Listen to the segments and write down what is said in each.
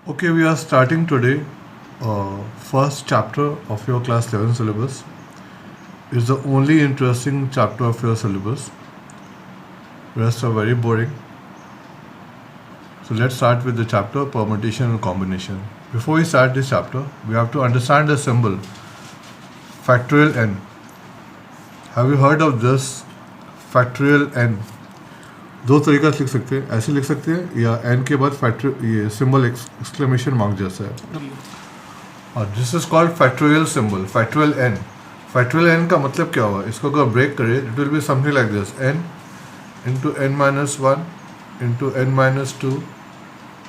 Okay, we are starting today. First chapter of your class 11 syllabus is the only interesting chapter of your syllabus. Rest are very boring. So let's start with the chapter permutation and combination. Before we start this chapter, we have to understand the symbol factorial n. Have you heard of this factorial n? दो तरीका से लिख सकते हैं, ऐसे लिख सकते हैं या n के बाद फैक्टर ये सिंबल एक्सक्लेमेशन मार्क जैसा है और this is called factorial symbol factorial n. Factorial n का मतलब क्या होगा, इसको अगर ब्रेक करें it will be something like this n into n minus one into n minus two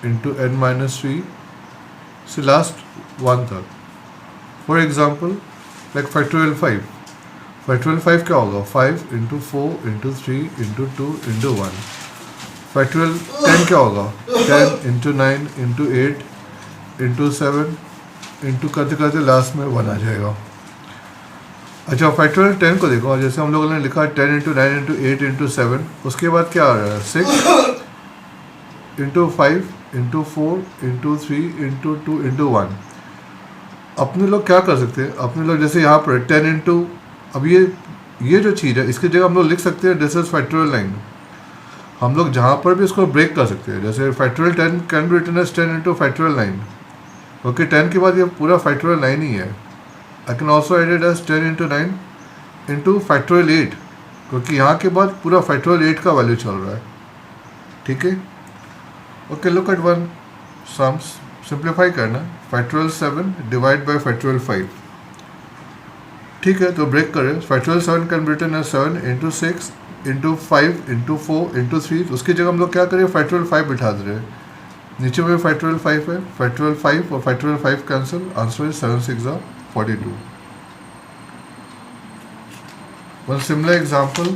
into n minus three से लास्ट वन तक. For example like factorial five. Factorial 5 क्या होगा, 5 into 4 into 3 into 2 into 1. Factorial 10 क्या होगा, 10 into 9 into 8 into 7 into करते करते last में 1 आ जाएगा. अच्छा, फैक्टोरियल 10 को देखो, जैसे हम लोगों ने लिखा 10 इंटू 9 इंटू 8 इंटू 7, उसके बाद क्या आ रहा है 6 into 5 into 4 into 3 into 2 into 1. अपने लोग क्या कर सकते हैं, अपने लोग जैसे यहाँ पर 10 इंटू, अब ये जो चीज़ है इसकी जगह हम लोग लिख सकते हैं दिस इज फैक्टोरियल 9. हम लोग जहाँ पर भी इसको ब्रेक कर सकते हैं, जैसे factorial 10 can be written as 10 into factorial 9. Okay, 10 के बाद ये पूरा फैक्टोरियल 9 ही है. I can also added as 10 into 9 into factorial 8, क्योंकि यहाँ के बाद पूरा फैक्टोरियल 8 का वैल्यू चल रहा है. ठीक है. Okay, look at one sums. Simplify करना, फैक्टोरियल 7 डिवाइड बाई फैक्टोरियल 5. ठीक है, तो ब्रेक करें. Factorial 7 can be written as 7 into 6 into 5 into 4 into 3. उसकी जगह हम लोग क्या करें, फैक्टोरियल 5 बिठा दे रहे हैं. नीचे में फैक्टोरियल 5 है, फैक्टोरियल 5 और factorial 5 cancel. Answer is 7 6 42. One similar example,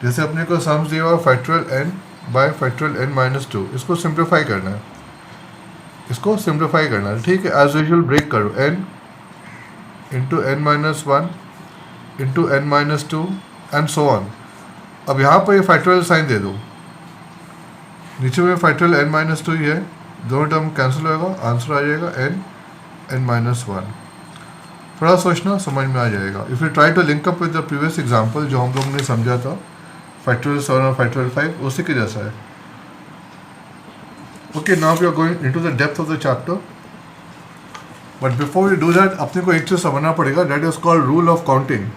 जैसे अपने को सम्स दिया हुआ factorial n bye factorial n minus 2. इसको सिंप्लीफाई करना है, इसको सिंप्लीफाई करना है. ठीक है, एज यूजुअल ब्रेक करो, n into n minus one into n minus two and so on. अब यहाँ पर ये फैक्टोरियल साइन दे दो, नीचे में फैक्टोरियल n माइनस टू ही है, दोनों टर्म कैंसिल होगा, आंसर आ जाएगा n माइनस वन. थोड़ा सोचना, समझ में आ जाएगा. If you try to link up with the previous example जो हम लोग ने समझा था फैक्टोरियल 7 और फैक्टोरियल 5, उसी के जैसा है. Okay, now we are going into the depth of the chapter. But before you do that, अपने को एक चीज़ समझना पड़ेगा, that is called rule of counting.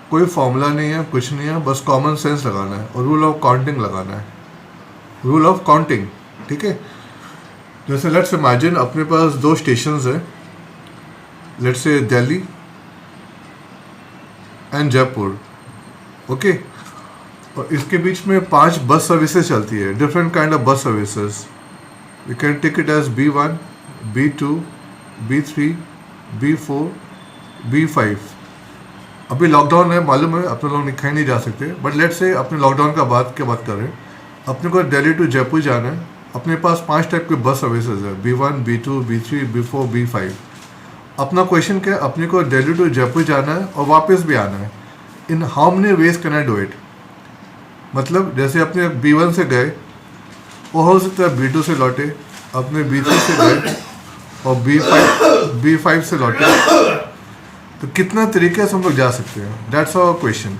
कोई फॉर्मूला नहीं है, कुछ नहीं है, बस कॉमन सेंस लगाना है और रूल ऑफ काउंटिंग लगाना है. रूल ऑफ काउंटिंग, ठीक है. जैसे लेट्स इमेजिन अपने पास दो स्टेशंस है, let's say Delhi and Jaipur. Okay, और इसके बीच में 5 बस सर्विसेज चलती है, different kind of bus services. You can take it as B1, B2, B3, B4, B5. अभी लॉकडाउन है, मालूम है, अपने लोग कहीं नहीं जा सकते, बट लेट से अपने लॉकडाउन का बात कर रहे हैं. अपने को दिल्ली टू जयपुर जाना है, अपने पास 5 टाइप के बस सर्विसेज है, B1, B2, B3, B4, B5. अपना क्वेश्चन क्या है, अपने को दिल्ली टू जयपुर जाना है और वापस भी आना है. इन how many ways can I do it. मतलब जैसे अपने B1 से गए, वो हो सकता है B2 से लौटे, अपने B3 से गए और B5 से लौटे. तो कितना तरीके से हम लोग जा सकते हैं, that's our question.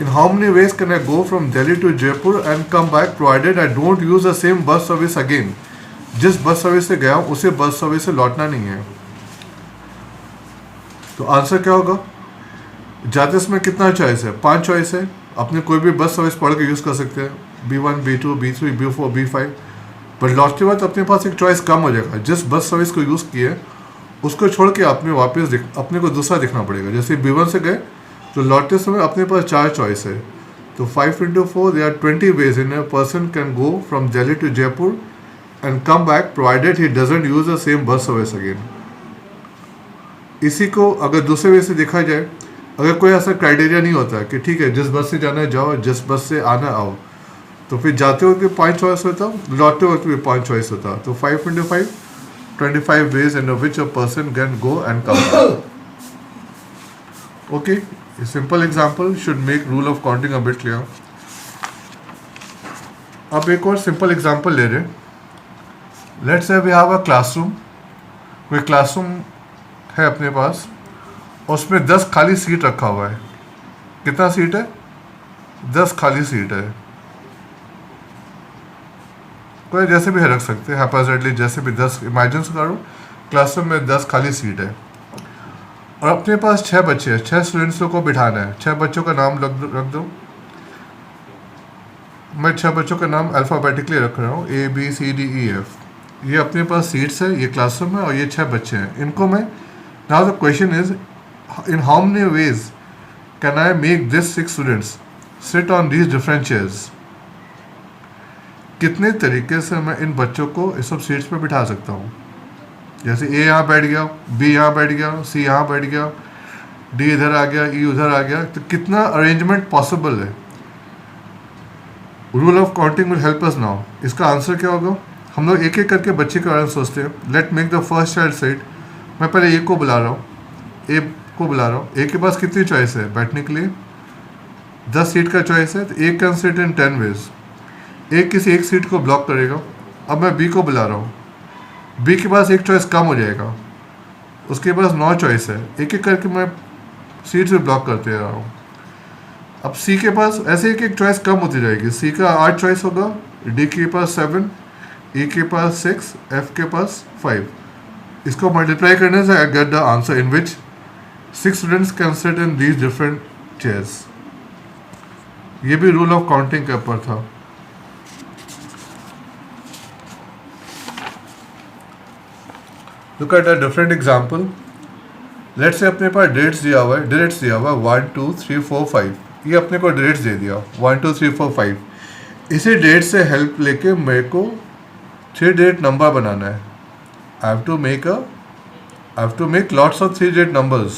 In how many ways can I go from Delhi to Jaipur and come back provided I don't use the same bus service again. जिस बस सर्विस से गया हूँ उसे बस सर्विस से लौटना नहीं है. तो आंसर क्या होगा, जाते इसमें कितना चॉइस है, 5 चॉइस है. अपने कोई भी बस सर्विस पढ़ के यूज़ कर सकते हैं, B1, B2, B3, B4, B5. But लौटते वक्त अपने पास एक चॉइस कम हो जाएगा. जिस बस सर्विस को यूज़ किए उसको छोड़ के आपने वापस अपने को दूसरा देखना पड़ेगा. जैसे B1 से गए तो लौटते समय अपने पास 4 चॉइस है. तो 5 into 4 they are 20 ways in a person can go from Delhi to Jaipur and come back provided he doesn't use the same bus service again. इसी को अगर दूसरे वे से देखा जाए, अगर कोई ऐसा क्राइटेरिया नहीं होता कि ठीक है जिस बस से जाना है जाओ, जिस बस से आना आओ, तो फिर जाते वक्त भी 5 चॉइस होता, लौटते वक्त भी 5 चॉइस होता. तो 5 into 5 25 ways in which a person can go and come back. Okay, a simple example should make rule of counting a bit clear. अब एक और सिंपल एग्जांपल ले रहे हैं. Let's say we have a classroom, कोई classroom है अपने पास, उसमें 10 खाली सीट रखा हुआ है। कितना सीट है? 10 खाली सीट है। कोई जैसे भी रख सकते हैं, हैपोथेटिकली जैसे भी 10 इमेजिन करो, क्लासरूम में 10 खाली सीट है और अपने पास 6 बच्चे हैं, 6 स्टूडेंट्स को बिठाना है। 6 बच्चों का नाम रख दो। मैं 6 बच्चों का नाम अल्फ़ाबेटिकली रख रहा हूँ, ABCDEF। ये अपने पास सीट्स है, ये क्लासरूम है और ये 6 बच्चे हैं। इनको मैं, now the question is in how many ways can I make this 6 students sit on these different chairs. कितने तरीके से मैं इन बच्चों को इस सब सीट्स पे बिठा सकता हूँ। जैसे A यहाँ बैठ गया, B यहाँ बैठ गया, C यहाँ बैठ गया, D इधर आ गया, E उधर आ गया, तो कितना अरेंजमेंट पॉसिबल है। Rule of counting will help us now. इसका आंसर क्या होगा? हम लोग एक एक करके बच्चे के बारे में सोचते हैं। Let make the first child sit. मैं पहले A को बुला रहा हूँ, A को बुला रहा हूँ। A के पास कितनी चॉइस है बैठने के लिए? 10 सीट का चॉइस है, तो A can sit in 10 ways. A किसी एक सीट को ब्लॉक करेगा। अब मैं B को बुला रहा हूँ, B के पास एक चॉइस कम हो जाएगा, उसके पास 9 चॉइस है। एक एक करके मैं सीट से ब्लॉक करते रहा हूँ। अब C के पास ऐसे एक एक चॉइस कम होती जाएगी। C का 8 चॉइस होगा, D के पास 7, E के पास 6, F के पास 5। इसको मल्टीप्लाई करने से I get the answer in which 6 students can sit in these different chairs. ये भी रूल ऑफ काउंटिंग के ऊपर था। Look at a different example. Let's say अपने पास डेट्स दिया हुआ है, डिजिट्स दिया हुआ है 1 2 3 4 5। ये अपने को डिजिट्स दे दिया 1 2 3 4 5। इसी डेट से हेल्प लेके मेरे को 3 डिजिट नंबर बनाना है। I have to make lots of 3 digit numbers.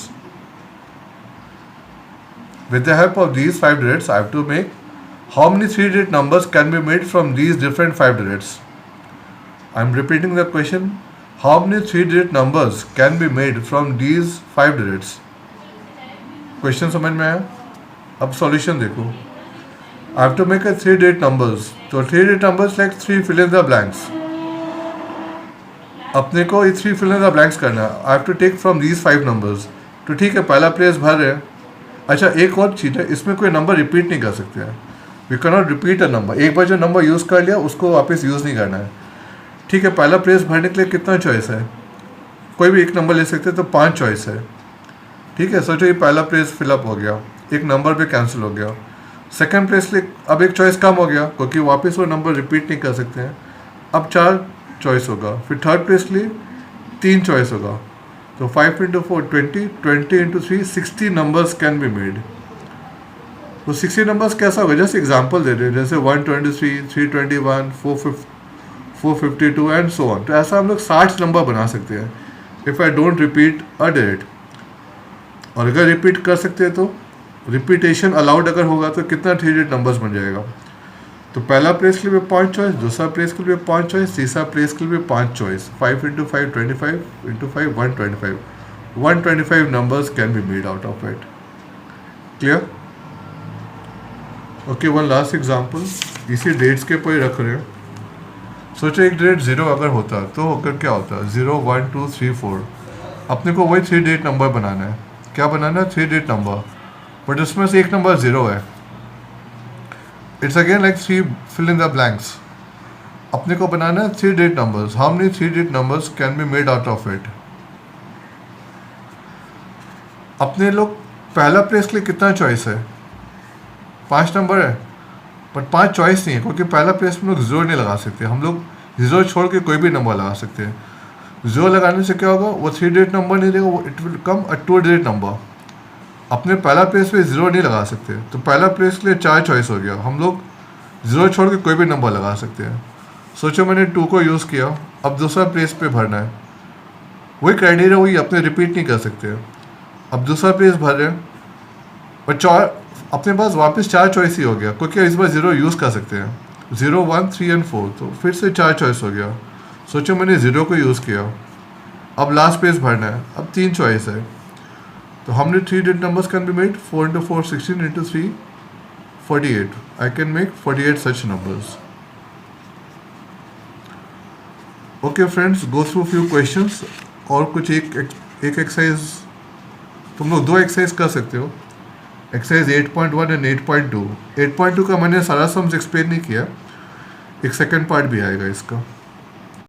With the help of these 5 digits, I have to make how many 3 digit numbers can be made from these different 5 digits. I am repeating the question. How many 3 digit numbers can be made from these 5 digits? Question समझ में आया? अब solution देखो। I have to make a 3 digit numbers. तो 3 digit numbers like 3 fill in the blanks. अपने को ये 3 fill in the blanks करना है। I have to take from these 5 numbers. तो ठीक है, पहला प्लेस भर रहे हैं। अच्छा, एक और चीज़ है, इसमें कोई नंबर रिपीट नहीं कर सकते हैं। We can not repeat a number. एक बार जो नंबर यूज़ कर लिया उसको वापस यूज़ नहीं करना है। ठीक है, पहला प्लेस भरने के लिए कितना चॉइस है? कोई भी एक नंबर ले सकते हैं, तो 5 चॉइस है। ठीक है, सोचो ये पहला प्लेस फिलअप हो गया, एक नंबर पे कैंसिल हो गया। सेकंड प्लेस के लिए अब एक चॉइस कम हो गया क्योंकि वापस वो नंबर रिपीट नहीं कर सकते हैं। अब 4 चॉइस होगा। फिर थर्ड प्लेस के लिए 3 चॉइस होगा। तो 5 × 4 20, 20 × 3 60 नंबर्स कैन बी मेड। तो 60 नंबर्स कैसा होगा? जैसे एग्जाम्पल दे रहे हैं, जैसे 123, 321, 452 एंड सो ऑन। तो ऐसा हम लोग 60 नंबर बना सकते हैं if I don't repeat a digit. और अगर रिपीट कर सकते हैं तो रिपीटेशन अलाउड अगर होगा तो कितना 3 डिजिट नंबर्स बन जाएगा। तो पहला प्लेस के लिए 5 चॉइस, दूसरा प्लेस के लिए 5 चॉइस, तीसरा प्लेस के लिए 5 choice. 5 × 5 25, × 5 125। 125 numbers can be made out of it. Clear? Okay, one last example इसी डेट्स के ऊपर रख रहे हैं। सोचो एक डेट 0 अगर होता तो होकर क्या होता? 0 1 2 3 4। अपने को वही 3 डिजिट नंबर बनाना है। क्या बनाना है? 3 डिजिट नंबर, बट उसमें से एक नंबर 0 है। It's again like 3 fill in the blanks. अपने को बनाना है 3 digit numbers. How many 3 digit numbers can be made out of it? अपने लोग पहला प्लेस के लिए कितना चॉइस है? 5 नंबर है, बट 5 चॉइस नहीं है क्योंकि पहला प्लेस में लोग 0 नहीं लगा सकते। हम लोग 0 छोड़ के कोई भी नंबर लगा सकते हैं। 0 लगाने से क्या होगा? वो 3 डिजिट नंबर नहीं देगा, वो it will come a 2 digit number. अपने पहला प्लेस पे 0 नहीं लगा सकते, तो पहला प्लेस के लिए 4 चॉइस हो गया। हम लोग 0 छोड़ के कोई भी नंबर लगा सकते हैं। सोचो मैंने 2 को यूज़ किया, अब दूसरा प्लेस पे भरना है। वही क्राइटेरिया वही, अपने रिपीट नहीं कर सकते। अब दूसरा प्लेस भर रहे हैं और 4 अपने पास वापस 4 चॉइस ही हो गया क्योंकि इस बार 0 यूज़ कर सकते हैं। 0 1 3 एंड 4, तो फिर से 4 चॉइस हो गया। सोचो मैंने 0 को यूज़ किया, अब लास्ट पेज भरना है, अब 3 चॉइस है। तो हमने 3 digit numbers can be made 4 × 4 16 × 3 48। I can make 48 such numbers. Okay friends, go through few questions और कुछ एक एक्सरसाइज, तुम लोग 2 एक्सरसाइज कर सकते हो, एक्सरसाइज 8.1 एंड 8.2। 8.2 का मैंने सारा सम्स एक्सप्लेन नहीं किया, एक सेकंड पार्ट भी आएगा इसका।